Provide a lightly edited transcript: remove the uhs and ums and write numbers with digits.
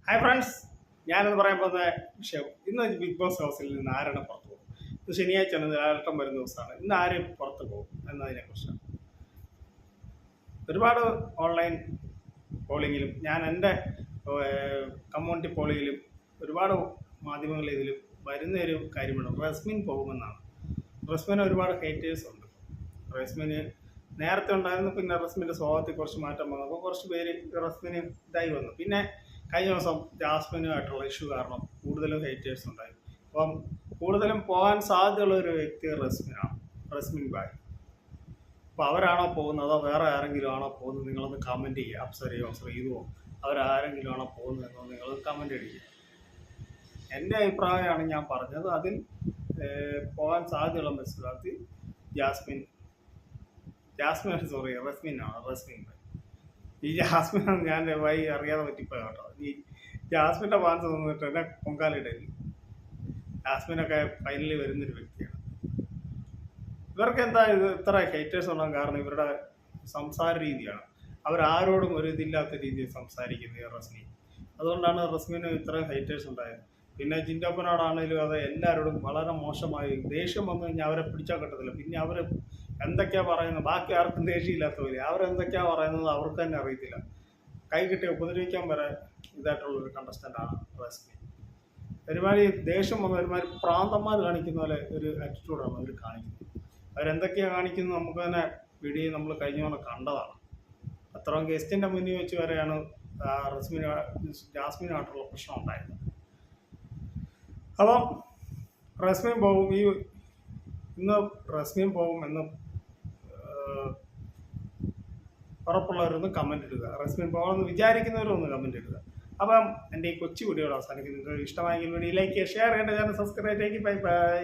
Hi friends, ഞാനെന്ന് പറയാൻ പോകുന്ന വിഷയം ഇന്ന് ബിഗ് ബോസ് ഹൗസിൽ നിന്ന് ആരാണ് പുറത്തു പോകും. ഇത് ശനിയാഴ്ചയാണ്, ലാലട്ടം വരുന്ന ദിവസമാണ്. ഇന്ന് ആരും പുറത്തു പോകും എന്നതിനെക്കുറിച്ചാണ്. ഒരുപാട് ഓൺലൈൻ പോളിങ്ങിലും ഞാൻ എൻ്റെ കമ്മ്യൂണിറ്റി പോളിങ്ങിലും ഒരുപാട് മാധ്യമങ്ങളിൽ ഇതിലും വരുന്ന ഒരു കാര്യമാണ് റസ്മിൻ പോകുമെന്നാണ്. റസ്മിന് ഒരുപാട് ഹേറ്റേഴ്സ് ഉണ്ട്. റസ്മിന് നേരത്തെ ഉണ്ടായിരുന്നു, പിന്നെ റസ്മിൻ്റെ സ്വഭാവത്തിൽ കുറച്ച് മാറ്റം വന്നപ്പോൾ കുറച്ച് പേര് റസ്മിന് ഇതായി വന്നു. പിന്നെ കഴിഞ്ഞ ദിവസം ജാസ്മിനുമായിട്ടുള്ള ഇഷ്യൂ കാരണം കൂടുതലും ഹേറ്റേഴ്സ് ഉണ്ടായി. അപ്പം കൂടുതലും പോകാൻ സാധ്യതയുള്ള ഒരു വ്യക്തി റസ്മിൻ ബായ്. അപ്പോൾ അവരാണോ പോകുന്നത് അതോ വേറെ ആരെങ്കിലും ആണോ പോകുന്നത്, നിങ്ങളൊന്ന് കമൻറ്റ് ചെയ്യുക. അപ്സരയോ ശ്രീതുവോ അവരാരെങ്കിലും ആണോ പോകുന്നതെന്നോ നിങ്ങൾ കമൻറ്റ് അടിക്കുക. എൻ്റെ അഭിപ്രായമാണ് ഞാൻ പറഞ്ഞത്. അതിൽ പോകാൻ സാധ്യതയുള്ള മത്സരാർത്ഥി റസ്മിൻ ബായ്. ഈ ജാസ്മിനാണ് ഞാൻ വഴി അറിയാതെ പറ്റിപ്പോയ കേട്ടോ. ഈ ജാസ്മിൻ്റെ ഫാൻസ് തന്നിട്ട് എന്നെ പൊങ്കാലിടയിൽ. ജാസ്മിനൊക്കെ ഫൈനലിൽ വരുന്നൊരു വ്യക്തിയാണ്. ഇവർക്ക് എന്താ ഇത് ഇത്ര ഹേറ്റേഴ്സ് ഉണ്ടാകാൻ കാരണം ഇവരുടെ സംസാര രീതിയാണ്. അവരാരോടും ഒരു ഇതില്ലാത്ത രീതിയിൽ സംസാരിക്കുന്നത് റസ്മിൻ. അതുകൊണ്ടാണ് റസ്മിന് ഇത്രയും ഹേറ്റേഴ്സ് ഉണ്ടായത്. പിന്നെ ജിൻഡോപ്പനോടാണെങ്കിലും അത് എല്ലാവരോടും വളരെ മോശമായി ദേഷ്യം വന്നു കഴിഞ്ഞാൽ അവരെ പിടിച്ചാൽ കിട്ടത്തില്ല. പിന്നെ അവർ എന്തൊക്കെയാ പറയുന്നത്, ബാക്കി ആർക്കും ദേഷ്യമില്ലാത്ത പോലെ അവരെന്തൊക്കെയാ പറയുന്നത് അവർക്ക് തന്നെ അറിയത്തില്ല. കൈ കിട്ടി ഉപദ്രവിക്കാൻ വരെ ഇതായിട്ടുള്ളൊരു കണ്ടസ്റ്റൻ്റാണ് റസ്മിൻ. ഒരുമാതിരി ദേഷ്യം വന്ന ഒരുമാതിരി പ്രാന്തന്മാർ കാണിക്കുന്ന പോലെ ഒരു ആറ്റിറ്റ്യൂഡാണ് അവർ കാണിക്കുന്നത്. അവരെന്തൊക്കെയാണ് കാണിക്കുന്നത് നമുക്ക് തന്നെ വീഡിയോ നമ്മൾ കഴിഞ്ഞ പോലെ കണ്ടതാണ്. അത്രയും ഗസ്റ്റിൻ്റെ മുന്നിൽ വെച്ച് വരെയാണ് ജാസ്മിനുമായിട്ടുള്ള പ്രശ്നം ഉണ്ടായത്. അപ്പം റസ്മിൻ പോകും, ഇന്ന് റസ്മിൻ പോകും എന്ന് ഉറപ്പുള്ളവരൊന്ന് കമൻ്റ് ഇടുക. റസ്മിൻ പോകുമെന്ന് വിചാരിക്കുന്നവരൊന്ന് കമൻ്റ് ഇടുക. അപ്പം എൻ്റെ ഈ കൊച്ചു വീഡിയോകൾ അവസാനിക്കും. നിങ്ങൾക്ക് ഇഷ്ടമായെങ്കിൽ വീഡിയോ ലൈക്ക് ചെയ്യുക, ഷെയർ ചെയ്യേണ്ട, ചാനൽ സബ്സ്ക്രൈബ് ചെയ്യേക്ക്. Bye by.